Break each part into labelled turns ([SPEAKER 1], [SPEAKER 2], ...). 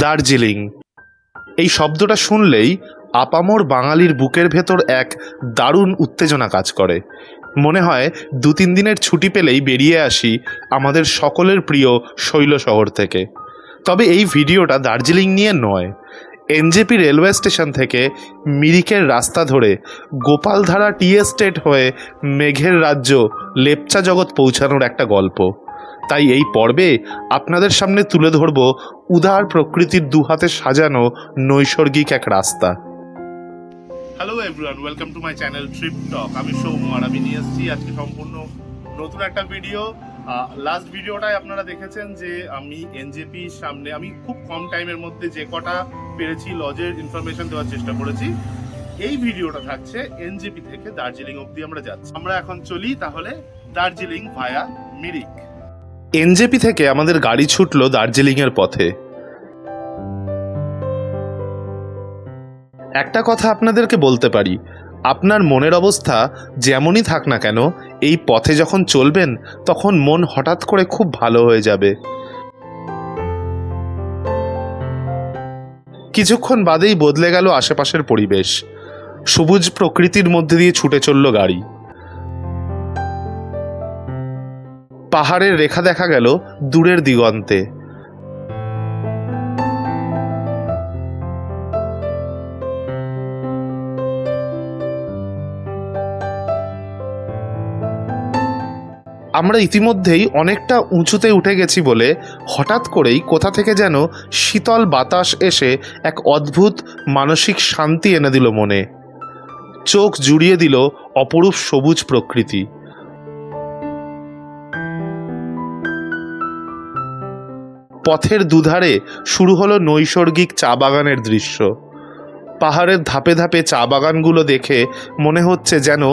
[SPEAKER 1] দার্জিলিং, এই শব্দটা শুনলেই আপামর বাঙালির বুকের ভেতর এক দারুণ উত্তেজনা কাজ করে। মনে হয় 2-3 দিনের ছুটি পেলেই বেরিয়ে আসি আমাদের সকলের প্রিয় শৈল শহর থেকে। তবে এই ভিডিওটা দার্জিলিং নিয়ে নয়, এনজেপি রেলওয়ে স্টেশন থেকে মিরিকের রাস্তা ধরে গোপালধারা টি এস্টেট হয়ে মেঘের রাজ্য লেপচা জগৎ পৌঁছানোর একটা গল্প। তাই এই পর্বে আপনাদের সামনে তুলে ধরব উদার প্রকৃতির দুহাতে সাজানো নৈসর্গিক এক রাস্তা। Hello everyone, welcome to my channel trip talk. আমি সৌম্য আর আমি নিয়ে এসেছি আজকে সম্পূর্ণ নতুন একটা ভিডিও। লাস্ট ভিডিওটায় আপনারা দেখেছেন যে আমি এনজেপির সামনে আমি খুব কম টাইমের মধ্যে যে কটা পেরেছি লজের ইনফরমেশন দেওয়ার চেষ্টা করেছি। এই ভিডিওটা থাকছে এনজেপি থেকে দার্জিলিং অবধি আমরা যাচ্ছি। আমরা এখন চলি তাহলে দার্জিলিং ভায়া মিরিক। এনজেপি থেকে আমাদের গাড়ি ছুটলো দার্জিলিংয়ের পথে। একটা কথা আপনাদেরকে বলতে পারি, আপনার মনের অবস্থা যেমনই থাক না কেন, এই পথে যখন চলবেন তখন মন হঠাৎ করে খুব ভালো হয়ে যাবে। কিছুক্ষণ বাদেই বদলে গেল আশেপাশের পরিবেশ। সবুজ প্রকৃতির মধ্যে দিয়ে ছুটে চলল গাড়ি। পাহাড়ের রেখা দেখা গেল দূরের দিগন্তে। আমরা ইতিমধ্যেই অনেকটা উঁচুতে উঠে গেছি বলে হঠাৎ করেই কোথা থেকে যেন শীতল বাতাস এসে এক অদ্ভুত মানসিক শান্তি এনে দিল মনে। চোখ জুড়িয়ে দিল অপরূপ সবুজ প্রকৃতি। পথের দুধারে শুরু হলো নৈসর্গিক চা বাগানের দৃশ্য। পাহাড়ের ধাপে ধাপে চা বাগানগুলো দেখে মনে হচ্ছে যেন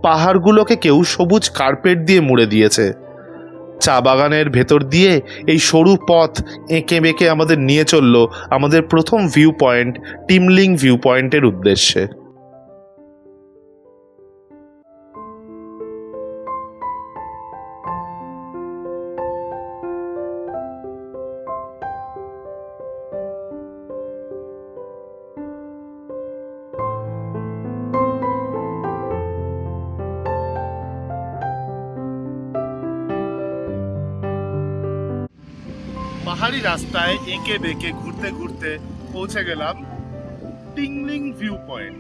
[SPEAKER 1] পাহাড়গুলোকে কেউ সবুজ কার্পেট দিয়ে মুড়ে দিয়েছে। চা বাগানের ভেতর দিয়ে এই সরু পথ এঁকে বেঁকে আমাদের নিয়ে চলল আমাদের প্রথম ভিউ পয়েন্ট টিমলিং ভিউ পয়েন্টের উদ্দেশ্যে। পাহাড়ি রাস্তায় এঁকে বেঁকে ঘুরতে ঘুরতে পৌঁছে গেলাম টিংলিং ভিউ পয়েন্ট।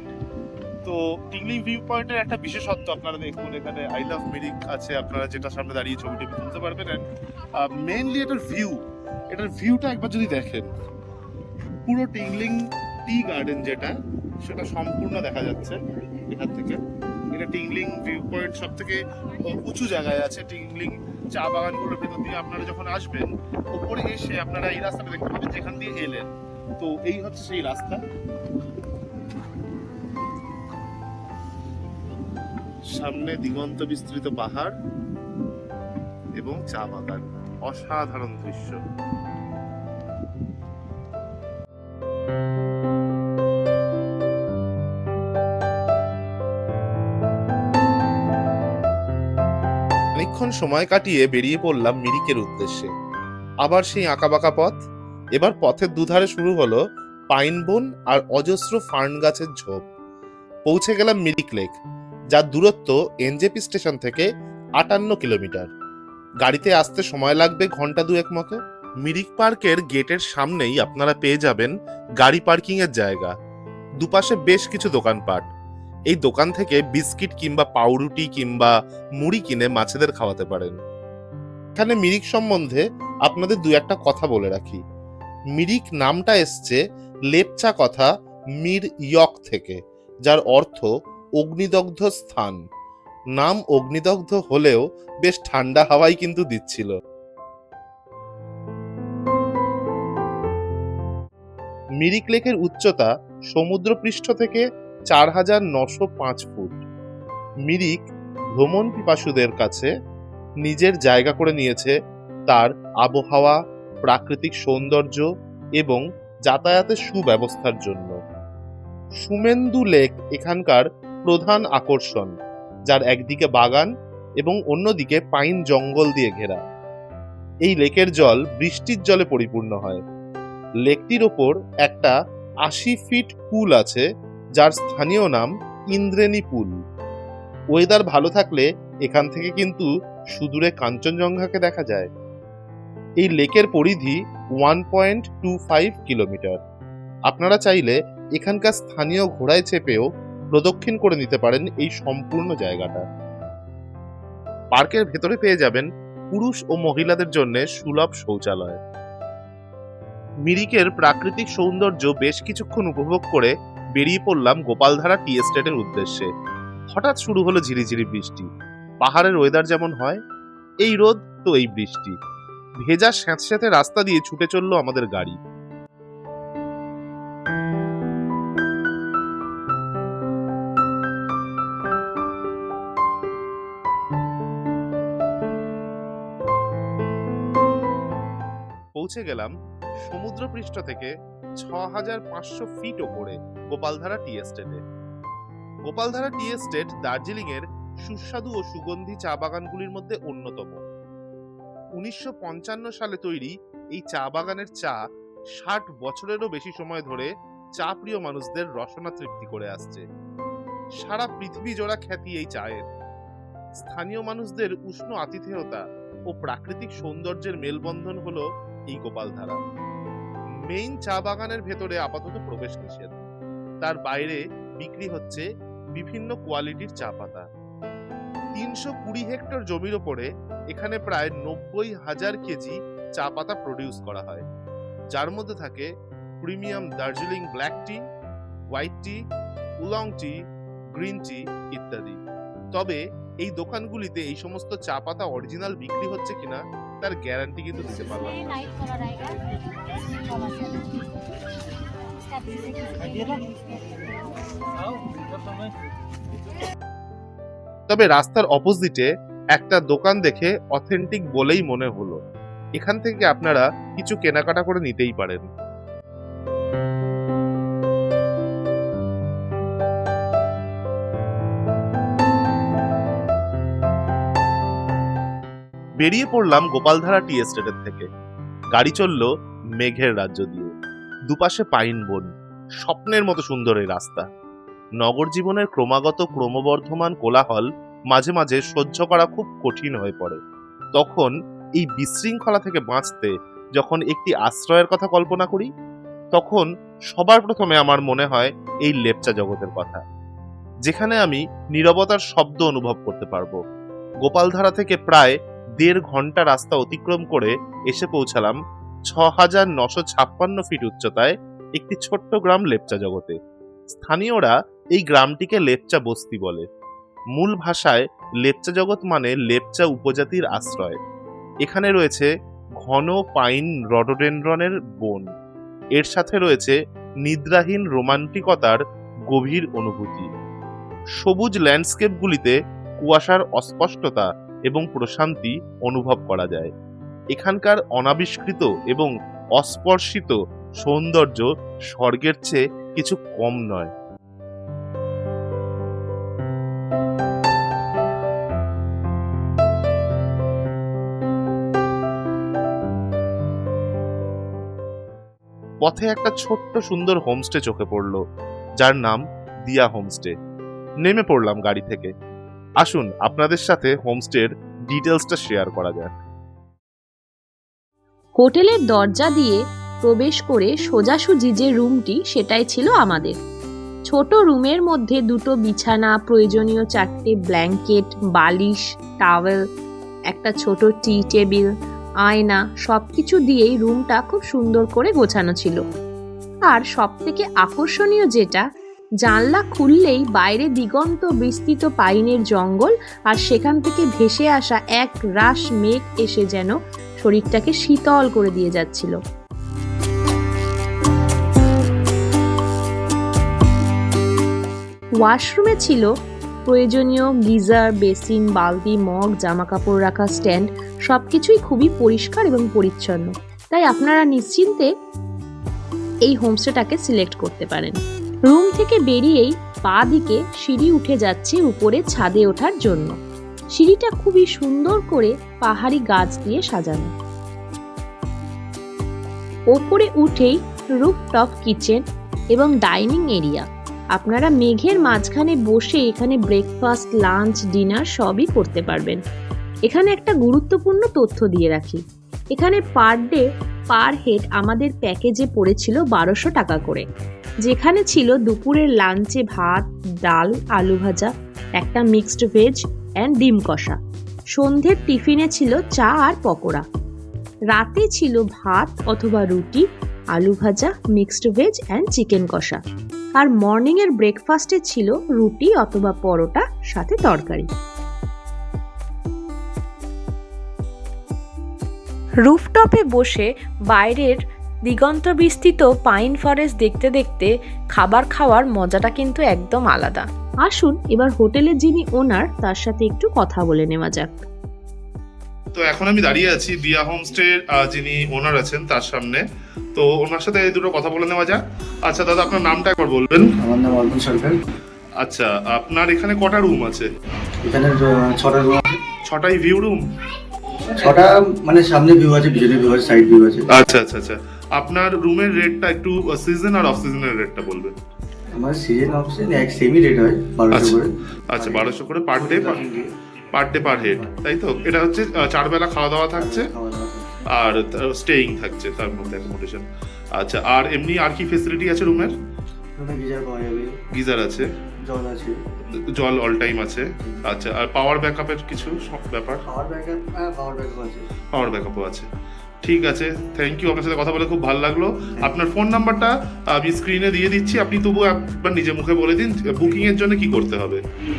[SPEAKER 1] তো টিংলিং ভিউ পয়েন্টের একটা বিশেষত্ব আপনারা দেখুন, এখানে আই লাভ মিরিক আছে, আপনারা যেটা সামনে দাঁড়িয়ে ছবিটা তুলতে পারবেন। মেইনলি এটার ভিউটা একবার যদি দেখেন, পুরো টিংলিং টি গার্ডেন যেটা সেটা সম্পূর্ণ দেখা যাচ্ছে এখান থেকে। এটা টিংলিং ভিউ পয়েন্ট সব থেকে উঁচু জায়গায় আছে। টিংলিং চা বাগানগুলোর ভেতর দিয়ে আপনারা যখন আসবেন, উপরে এসে আপনারা এই রাস্তাটা দেখতে পাবেন যেখান দিয়ে এলেন। তো এই হচ্ছে সেই রাস্তা। সামনে দিগন্ত বিস্তৃত পাহাড় এবং চা বাগান, অসাধারণ দৃশ্য। অনেকক্ষণ সময় কাটিয়ে বেরিয়ে পড়লাম মিরিকের উদ্দেশ্যে। আবার সেই আঁকাবাঁকা পথ। এবার পথের দুধারে শুরু হলো পাইন বন আর অজস্র ফার্ন গাছের ঝোপ। পৌঁছে গেলাম মিরিক লেক, যার দূরত্ব এনজেপি স্টেশন থেকে 58 কিলোমিটার। গাড়িতে আসতে সময় লাগবে ঘন্টা 2 মতো। মিরিক পার্কের গেটের সামনেই আপনারা পেয়ে যাবেন গাড়ি পার্কিং এর জায়গা। দুপাশে বেশ কিছু দোকানপাট। এই দোকান থেকে বিস্কিট কিংবা পাউরুটি কিংবা মুড়ি কিনে মাছেদের খাওয়াতে পারেন। এখানে মিরিক সম্বন্ধে আপনাদের 2-1টা কথা বলে রাখি। মিরিক নামটা এসছে লেপচা কথা মির ইয়ক থেকে, যার অর্থ অগ্নিদগ্ধ স্থান। নাম অগ্নিদগ্ধ হলেও বেশ ঠান্ডা হাওয়াই কিন্তু দিচ্ছিল। মিরিক লেকের উচ্চতা সমুদ্রপৃষ্ঠ থেকে 4905 ফুট। মিরিক ভ্রমণ পিপাসুদের কাছে নিজের জায়গা করে নিয়েছে তার আবহাওয়া, প্রাকৃতিক সৌন্দর্য এবং যাতায়াতের সুব্যবস্থার জন্য। সুমেন্দু লেক এখানকার প্রধান আকর্ষণ, যার একদিকে বাগান এবং অন্যদিকে পাইন জঙ্গল দিয়ে ঘেরা। এই লেকের জল বৃষ্টির জলে পরিপূর্ণ হয়। লেকটির ওপর একটা ৮০ ফিট পুল আছে, যার স্থানীয় নাম ইন্দ্রেণী পুল। ওয়েদার ভালো থাকলে এখান থেকে কিন্তু সুদূরে কাঞ্চনজঙ্ঘাকে দেখা যায়। এই লেকের পরিধি 1.25 কিলোমিটার। আপনারা চাইলে এখানকার স্থানীয় ঘোড়ায় চেপেও প্রদক্ষিণ করে নিতে পারেন এই সম্পূর্ণ জায়গাটা। পার্কের ভেতরে পেয়ে যাবেন পুরুষ ও মহিলাদের জন্য সুলভ শৌচালয়। মিরিকের প্রাকৃতিক সৌন্দর্য বেশ কিছুক্ষণ উপভোগ করে বেরিয়ে পড়লাম গোপালধারা টি এস্টেটের উদ্দেশ্যে। হঠাৎ শুরু হলো ঝিরিঝিরি বৃষ্টি। পাহাড়ের ওয়েদার যেমন হয়, এই রোদ তো এই বৃষ্টি। ভেজা স্যাঁতস্যাঁতে রাস্তা দিয়ে ছুটে চললো আমাদের গাড়ি। পৌঁছে গেলাম সমুদ্রপৃষ্ঠ থেকে ৬৫০০ ফিট ওপরে গোপালধারা টি এস্টেটে। গোপালধারা টি এস্টেট দার্জিলিং এর সুস্বাদু ও সুগন্ধি চা বাগানগুলির মধ্যে অন্যতম। ১৯৫৫ সালে তৈরি এই চা বাগানের চা ৬০ বছরেরও বেশি সময় ধরে চা প্রিয় মানুষদের রসনা তৃপ্তি করে আসছে। সারা পৃথিবী জোড়া খ্যাতি এই চায়ের। স্থানীয় মানুষদের উষ্ণ আতিথেয়তা ও প্রাকৃতিক সৌন্দর্যের মেলবন্ধন হলো এই গোপালধারা। মেইন চা বাগানের ভেতরে আপাতত প্রবেশ নিষেধ। তার বাইরে বিক্রি হচ্ছে বিভিন্ন কোয়ালিটির চা পাতা। ৩২০ হেক্টর জমির ওপরে এখানে প্রায় ৯০,০০০ কেজি চা পাতা প্রডিউস করা হয়, যার মধ্যে থাকে প্রিমিয়াম দার্জিলিং ব্ল্যাক টি, হোয়াইট টি, উলং টি, গ্রিন টি ইত্যাদি। তবে এই দোকানগুলিতে এই সমস্ত চা পাতা অরিজিনাল বিক্রি হচ্ছে কিনা তার গ্যারান্টি কিন্তু দিতে পারলাম না। তবে রাস্তার অপোজিটে একটা দোকান দেখে অথেন্টিক বলেই মনে হলো। এখান থেকে আপনারা কিছু কেনাকাটা করে নিতেই পারেন। বেরিয়ে পড়লাম গোপালধারা টি এস্টেটের থেকে। গাড়ি চলল মেঘের রাজ্য দিয়ে। দুপাশে পাইন বন, স্বপ্নের মতো সুন্দর এই রাস্তা। নগর জীবনের ক্রমবর্ধমান কোলাহল মাঝে মাঝে সহ্য করা খুব কঠিন হয়ে পড়ে। তখন এই বিশৃঙ্খলা থেকে বাঁচতে যখন একটি আশ্রয়ের কথা কল্পনা করি, তখন সবার প্রথমে আমার মনে হয় এই লেপচা জগতের কথা, যেখানে আমি নীরবতার শব্দ অনুভব করতে পারবো। গোপালধারা থেকে প্রায় ১.৫ ঘন্টা রাস্তা অতিক্রম করে এসে পৌঁছালাম ৬,৯৫৬ ফিট উচ্চতায় একটি ছোট্ট গ্রাম লেপচা জগতে। স্থানীয়রা এই গ্রামটিকে লেপচা বস্তি বলে। মূল ভাষায় লেপচা জগৎ মানে লেপচা উপজাতির আশ্রয়। এখানে রয়েছে ঘন পাইন রডোডেনড্রনের বন। এর সাথে রয়েছে নিদ্রাহীন রোমান্টিকতার গভীর অনুভূতি। সবুজ ল্যান্ডস্কেপগুলিতে কুয়াশার অস্পষ্টতা এবং প্রশান্তি অনুভব করা যায়। এখানকার অনাবিষ্কৃত এবং অস্পর্শিত সৌন্দর্য স্বর্গের চেয়ে কিছু কম নয়। পথে একটা ছোট্ট সুন্দর হোমস্টে চোখে পড়ল, যার নাম দিয়া হোমস্টে। নেমে পড়লাম গাড়ি থেকে। আসুন আপনাদের সাথে হোমস্টের ডিটেলসটা শেয়ার করা যাক।
[SPEAKER 2] হোটেলের দরজা দিয়ে প্রবেশ করে সোজাসুজি যে রুমটি, সেটাই ছিল আমাদের। ছোট রুমের মধ্যে 2টো বিছানা, প্রয়োজনীয় 4টে ব্ল্যাঙ্কেট, বালিশ, টাওয়েল, একটা ছোট টি টেবিল, আয়না, সবকিছু দিয়েই রুমটা খুব সুন্দর করে গোছানো ছিল। আর সবথেকে আকর্ষণীয় যেটা, জানলা খুললেই বাইরে দিগন্ত বিস্তৃত পাইনের জঙ্গল, আর সেখান থেকে ভেসে আসা এক রাশ মেঘ এসে যেন শরীরটাকে শীতল করে দিয়ে যাচ্ছিল। ওয়াশরুমে ছিল প্রয়োজনীয় গিজার, বেসিন, বালতি, মগ, জামা কাপড় রাখা স্ট্যান্ড, সবকিছুই খুবই পরিষ্কার এবং পরিচ্ছন্ন। তাই আপনারা নিশ্চিন্তে এই হোমস্টেটাকে সিলেক্ট করতে পারেন। রুম থেকে বেরিয়েই বাঁ দিকে সিঁড়ি উঠে যাচ্ছে উপরে ছাদে ওঠার জন্য। সিঁড়িটা খুবই সুন্দর করে পাহাড়ি গাছ দিয়ে সাজানো। ওপরে উঠেই রুফটপ কিচেন এবং ডাইনিং এরিয়া। আপনারা মেঘের মাঝখানে বসে এখানে ব্রেকফাস্ট, লাঞ্চ, ডিনার সবই করতে পারবেন। এখানে একটা গুরুত্বপূর্ণ তথ্য দিয়ে রাখি, এখানে পার ডে পার হেড আমাদের প্যাকেজে পড়েছিল 1200 টাকা করে, যেখানে ছিল দুপুরের লাঞ্চে ভাত, ডাল, আলু ভাজা, একটা মিক্সড ভেজ অ্যান্ড ডিম কষা। সন্ধ্যের টিফিনে ছিল চা আর পকোড়া। রাতে ছিল ভাত অথবা রুটি, আলু ভাজা, মিক্সড ভেজ অ্যান্ড চিকেন কষা। আর মর্নিংয়ের ব্রেকফাস্টে ছিল রুটি অথবা পরোটা সাথে তরকারি। রুফটপে বসে বাইরের দিগন্ত বিস্তৃত পাইন ফরেস্ট দেখতে দেখতে খাবার খাওয়ার মজাটা কিন্তু একদম আলাদা। আসুন এবার হোটেলের যিনি ওনার তার সাথে একটু কথা বলে নেওয়া যাক।
[SPEAKER 1] তো এখন আমি দাঁড়িয়ে আছি দিয়া হোমস্টে যিনি ওনার আছেন তার সামনে। তো ওনার সাথে এই দুটো কথা বলে নেওয়া যাক। আচ্ছা দাদা, আপনার নামটা একবার বলবেন।
[SPEAKER 3] আমার নাম অর্পণ সরকার।
[SPEAKER 1] আচ্ছা, আপনার এখানে কটা রুম আছে?
[SPEAKER 3] এখানে 6টা রুম আছে।
[SPEAKER 1] 6টাই ভিউ রুম?
[SPEAKER 3] 6টা মানে সামনে ভিউ আছে, পিছনে ভিউ আছে, সাইড ভিউ আছে।
[SPEAKER 1] আচ্ছা আচ্ছা আচ্ছা। আপনার রুমের রেটটা একটু সিজন আর অফ সিজনের রেটটা বলবেন।
[SPEAKER 3] আমার সিজন অপশন এক সেমি রেট হয় 1200 করে।
[SPEAKER 1] আচ্ছা, 1200 করে পার ডে পার হেড, তাই তো? এটা হচ্ছে 4 বেলা খাওয়া দাওয়া থাকছে আর স্টেইং থাকছে তার মধ্যে অ্যাকোমোডেশন। আচ্ছা, আর এমনি আর কি ফেসিলিটি আছে রুমের?
[SPEAKER 3] রুমে গিজার পাওয়া যাবে,
[SPEAKER 1] গিজার আছে,
[SPEAKER 3] জল আছে,
[SPEAKER 1] জল অল টাইম আছে। আচ্ছা, আর পাওয়ার ব্যাকআপের কিছু সব ব্যাপার?
[SPEAKER 3] পাওয়ার ব্যাকআপ আছে।
[SPEAKER 1] পাওয়ার ব্যাকআপও আছে। ঠিক আছে, থ্যাংক ইউ। আপনার সাথে কথা বলে খুব ভালো লাগলো। আপনার ফোন নাম্বারটা আমি স্ক্রিনে দিয়ে দিচ্ছি, আপনি তবু একবার নিজে মুখে বলে দিন বুকিং এর জন্য কি করতে হবে।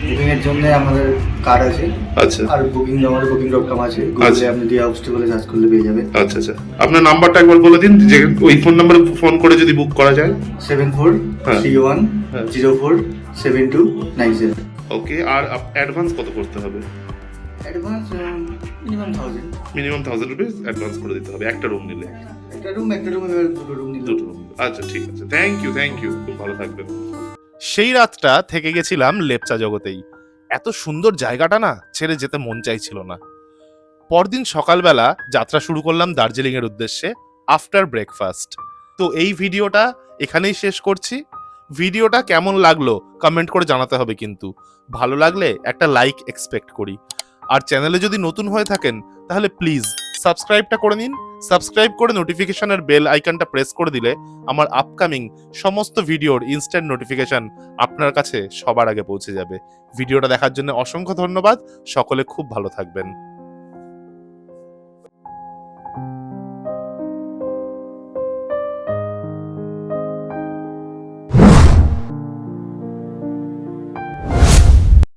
[SPEAKER 3] বুকিং এর জন্য আমাদের কার্ড আছে।
[SPEAKER 1] আচ্ছা,
[SPEAKER 3] আর আমাদের booking.com আছে, গুগলে আপনি দিয়া হোমস্টে বলে সার্চ করলে পেয়ে যাবেন।
[SPEAKER 1] আচ্ছা আচ্ছা। আপনার নাম্বারটা একবার বলে দিন, যে ওই ফোন নাম্বারে ফোন করে যদি বুক করা যায়।
[SPEAKER 3] 7431047297।
[SPEAKER 1] ওকে, আর অ্যাডভান্স কত করতে হবে?
[SPEAKER 3] Advance minimum 1000।
[SPEAKER 1] Minimum 1000 rupees advance করে দিতে হবে একটা রুম নিলে।
[SPEAKER 3] একটা রুমে দুটো রুম নিলে।
[SPEAKER 1] দুটো রুম, আচ্ছা ঠিক আছে। থ্যাংক ইউ, খুব ভালো থাকবেন। সেই রাতটা থেকে গেছিলাম লেপচা জগতেই। এত সুন্দর জায়গাটা না ছেড়ে যেতে মন চাইছিল না। পরদিন সকালবেলা যাত্রা শুরু করলাম দার্জিলিং এর উদ্দেশ্যে আফটার ব্রেকফাস্ট। তো এই ভিডিওটা এখানেই শেষ করছি। ভিডিওটা কেমন লাগলো কমেন্ট করে জানাতে হবে, কিন্তু ভালো লাগলে একটা লাইক এক্সপেক্ট করি। আর চ্যানেলে যদি নতুন হয়ে থাকেন তাহলে প্লিজ সাবস্ক্রাইবটা করে নিন। সাবস্ক্রাইব করে নোটিফিকেশনের বেল আইকনটা প্রেস করে দিলে আমার আপকামিং সমস্ত ভিডিওর ইনস্ট্যান্ট নোটিফিকেশন আপনার কাছে সবার আগে পৌঁছে যাবে। ভিডিওটা দেখার জন্য অসংখ্য ধন্যবাদ। সকলে খুব ভালো থাকবেন।